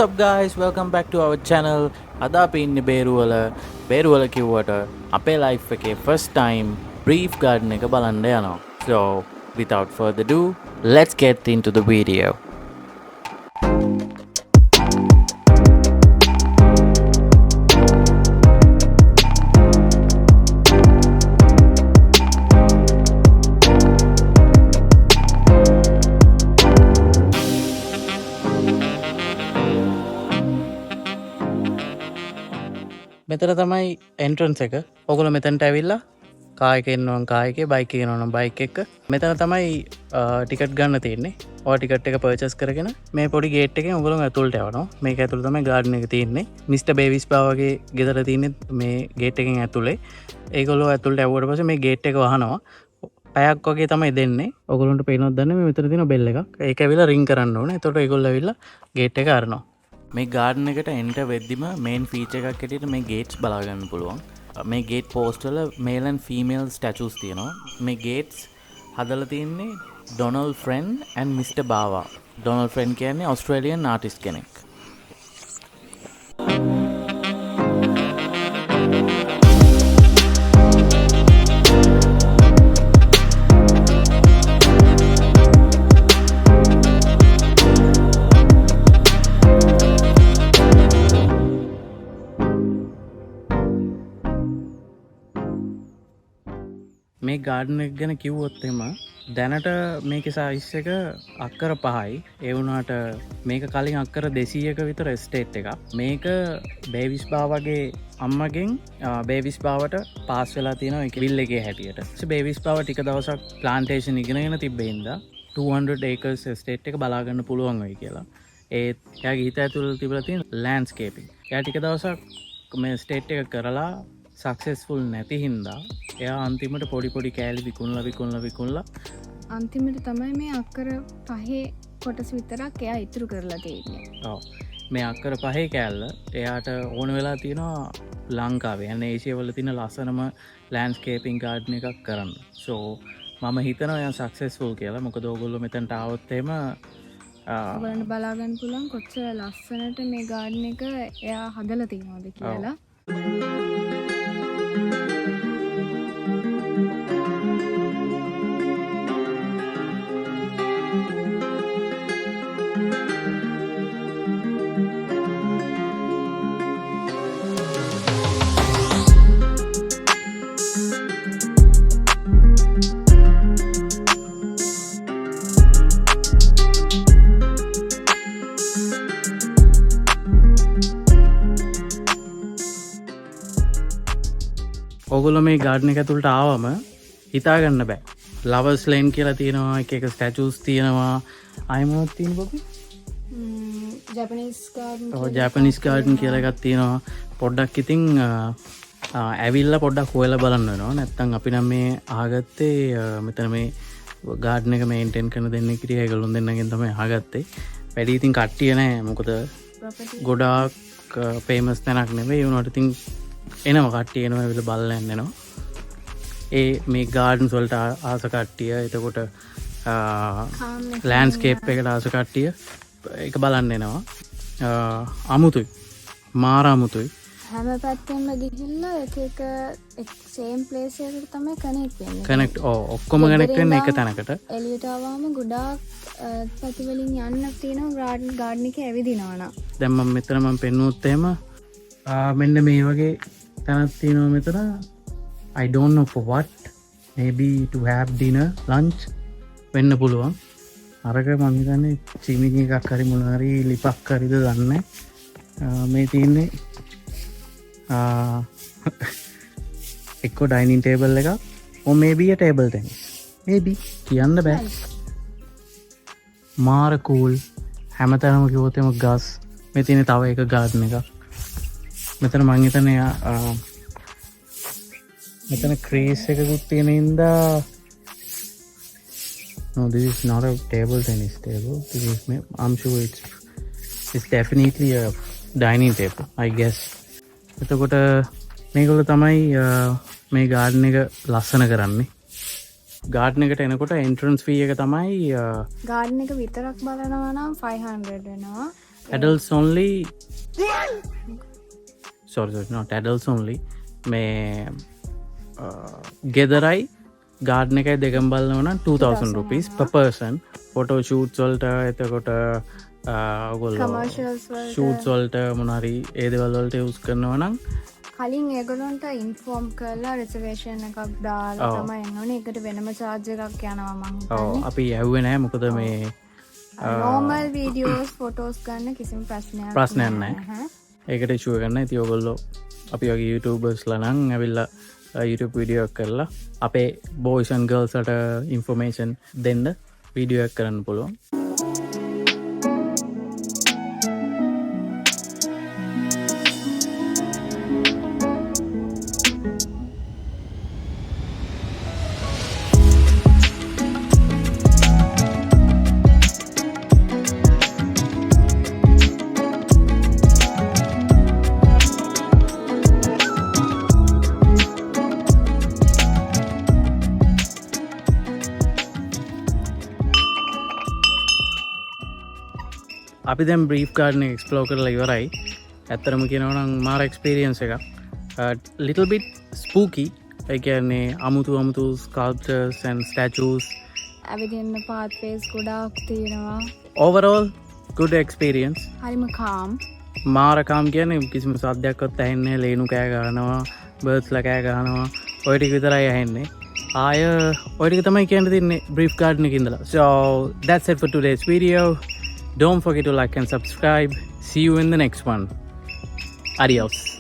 up guys, welcome back to our channel. අද අපි ඉන්නේ බේරුවල කිව්වට අපේ life එකේ first time brief garden එක බලන්න යනවා. So without further ado, let's get into the video. මෙතන තමයි එන්ට්‍රන්ස් එක. ඔයගොල්ලෝ මෙතනට ඇවිල්ලා කාර් එකේ ඉන්නවා කාර් එකේ, බයික් එකේ ඉන්නවා බයික් එක. මෙතන තමයි ටිකට් ගන්න තියෙන්නේ. ඔය ටිකට් එක පර්චේස් කරගෙන මේ පොඩි ගේට් එකෙන් ඔයගොල්ලෝ ඇතුළට යවනවා. මේක ඇතුළේ තමයි ගාඩන් එක තියෙන්නේ. මිස්ටර් බේවිස් බාවගේ ගෙදර තියෙන්නේ මේ ගේට් එකෙන් ඇතුළේ. ඒගොල්ලෝ ඇතුළට යවුවට පස්සේ මේ ගේට් එක වහනවා. පැයක් වගේ තමයි දෙන්නේ. ඔයගොල්ලන්ට පේනවද දන්නේ මේ මෙතන තියෙන බෙල් එකක්. ඒක ඇවිල්ලා රින් කරන්න ඕනේ. එතකොට ඒගොල්ලෝ ඇවිල්ලා ගේට් එක අරනවා. මේ ගාඩන් එකට එන්ටර් වෙද්දිම මේන් ෆීචර් එකක් හැටියට මේ ගේට්ස් බලා ගන්න පුළුවන්. මේ ගේට් පෝස්ට් වල මේල් ඇන්ඩ් ෆීමේල් ස්ටැචුස් තියෙනවා. මේ ගේට්ස් හදලා තින්නේ Donald friend and mister Bawa. Donald friend කියන්නේ ඔස්ට්‍රේලියන් ආටිස්ට් කෙනෙක්. මේ ගාඩන් එක ගැන කිව්වොත් එම දැනට මේකේ සයිස් එක අක්කර 5යි. ඒ වුණාට මේක කලින් අක්කර 200ක විතර එස්ටේට් එකක්. මේක බේවිස් බාවගේ අම්මගෙන් බේවිස් බාවට පාස් වෙලා තියෙනවා ඒක විල් එකේ හැටියට. බේවිස් බාව ටික දවසක් ප්ලාන්ටේෂන් ඉගෙනගෙන තිබ්බෙන්දා 200 acres estate එක බලා ගන්න පුළුවන් වෙයි කියලා. ඒත් එයාගේ හිත ඇතුළේ තිබිලා තියෙන ලෑන්ඩ්ස්කේපින්. එයා ටික දවසක් මේ estate එක කරලා සක්සස්ෆුල් නැති හින්දා එයා අන්තිමට පොඩි කෑලි විකුණලා අන්තිමට තමයි මේ අක්කර 5 කොටස් විතරක් එයා ඉතුරු කරලා තියෙන්නේ. ඔව්. මේ අක්කර 5 කෑල්ල එයාට ඕන වෙලා තියෙනවා ලංකාවේ යන්නේ ඒසියා වල තියෙන ලස්සනම ලෑන්ඩ්ස්කේපින් ගාඩන් එකක් කරන්න. So මම හිතනවා එයා සක්සස්ෆුල් කියලා. මොකද ඕගොල්ලෝ මෙතනට ආවොත් එහෙම ඔයගොල්ලන්ට බලා ගන්න පුළුවන් කොච්චර ලස්සනට මේ ගාඩන් එක එයා හදලා තියෙනවද කියලා. ඔගොල්ලෝ මේ ගාඩන් එක ඇතුළට ආවම හිතාගන්න බෑ. ලවර්ස් ලේන් කියලා තියෙනවා, එක ස්ටැචුස් තියෙනවා. ආයෙ මොනවද තියෙන්නේ බබි? Japanese garden. ඔව් ජපනීස් ගාඩන් කියලා එකක් තියෙනවා. පොඩ්ඩක් ඉතින් ඇවිල්ලා පොඩ්ඩක් හොයලා බලන්න වෙනවා. නැත්තම් අපි නම් මේ අහගත්තේ මෙතන මේ ගාඩන් එක මේන්ටේන් කරන දෙන්නේ කිරිය ඒගොල්ලොන් දෙන්නගෙන් තමයි අහගත්තේ. වැඩි ඉතින් කට්ටිය නැහැ. මොකද ගොඩාක් ෆේමස් තැනක් නෙවෙයි. ඒ වුණාට ඉතින් එනවා කට්ටිය එනවා ඇවිල්ලා බලලා යනවා. ඒ මේ ගාඩන්ස් වලට ආස කට්ටිය එතකොට ලෑන්ඩ්ස්කේප් එකට ආස කට්ටිය ඒක බලන්න එනවා. අමුතුයි. මාර අමුතුයි. හැම පැත්තෙම ගිහිල්ලා එක සේම් ප්ලේස් එකකට තමයි කනෙක්ට් වෙන්නේ. කනෙක්ට් ඔක්කොම කනෙක්ට් වෙන්නේ එක තැනකට. එළියට ආවම ගොඩාක් පැති වලින් යන්න තියෙනවා ගාඩන් එකේ ඇවිදිනවා නම්. දැන් මම මෙතන පෙන්නුවොත් එහෙම මෙන්න මේ වගේ තැනක් තියෙනවා මෙතන. I don't know for what, maybe to have dinner, lunch වෙන්න පුළුවන්. අරක මම හිතන්නේ චිමිනි එකක් හරි මොන හරි ලිපක් හරිද දන්නේ. මේ තියෙන්නේ එක්ක ඩයිනින් ටේබල් එකක් or maybe a table tennis. maybe කියන්න බෑ. මාර කූල්. හැමතැනම කිව්වොත් එම ගස්. මේ තියෙන තව එක ගාඩන් එකක්. මෙතන මං හිතන්නේ මෙතන ක්‍රීස් එකකුත් තියෙන හින්දා no, this is not a table tennis table. This is I'm sure it's definitely a dining table, I guess. එතකොට මේගොල්ලෝ තමයි මේ ගාඩන් එක ලස්සන කරන්නේ. ගාඩන් එකට එනකොට එන්ට්‍රන්ස් ෆී එක තමයි ගාඩන් එක විතරක් බලනවා නම් 500 වෙනවා. adults only sorry not adults only මේ ගෙදරයි ගාඩ්න එකයි දෙකම් බලන්න වන 2000 rupees per person photo shoots වලට එතකොට ඔයගොල්ලෝ ෂූට්ස් වලට මොනහරි ඒ දේවල් වලට යූස් කරනවා නම් කලින් ඒගොල්ලන්ට ඉන්ෆෝම් කරලා රිසර්වේෂන් එකක් දාලා තමයි එන්න ඕනේ. ඒකට වෙනම charge එකක් යනවා මං හිතන්නේ. අපි ඇහුවේ නැහැ මොකද මේ normal videos photos ගන්න කිසිම ප්‍රශ්නයක් නැහැ. ඒකට ඉෂුව ගන්න. ඉතින් ඔයගොල්ලෝ අපි වගේ YouTubers ලා නම් ඇවිල්ලා YouTube වීඩියෝ එකක් කරලා අපේ boys and girls අට information දෙන්න වීඩියෝ එකක් කරන්න පුළුවන්. අපි දැන් බ්‍රීෆ් ගාඩන් එක එක්ස්ප්ලෝර් කරලා ඉවරයි. ඇත්තටම කියනවා නම් මාර එක්ස්පීරියන්ස් එකක්. Little bit ස්පූකි. ඒ කියන්නේ අමුතු ස්කල්ප්චර්ස් and statues. ඇවිදින්න pathways ගොඩාක් තියෙනවා. Overall good experience. හරිම calm. මාර calm කියන්නේ කිසිම සද්දයක්වත් ඇහෙන්නේ නැහැ. ලේනු කෑ ගහනවා, birds ලා කෑ ගහනවා. ඔය ටික විතරයි ඇහෙන්නේ. ආය ඔය ටික තමයි කියන්න තියන්නේ බ්‍රීෆ් ගාඩන් එකේ ඉඳලා. So that's it for today's video. Don't forget to like and subscribe. See you in the next one. Adios.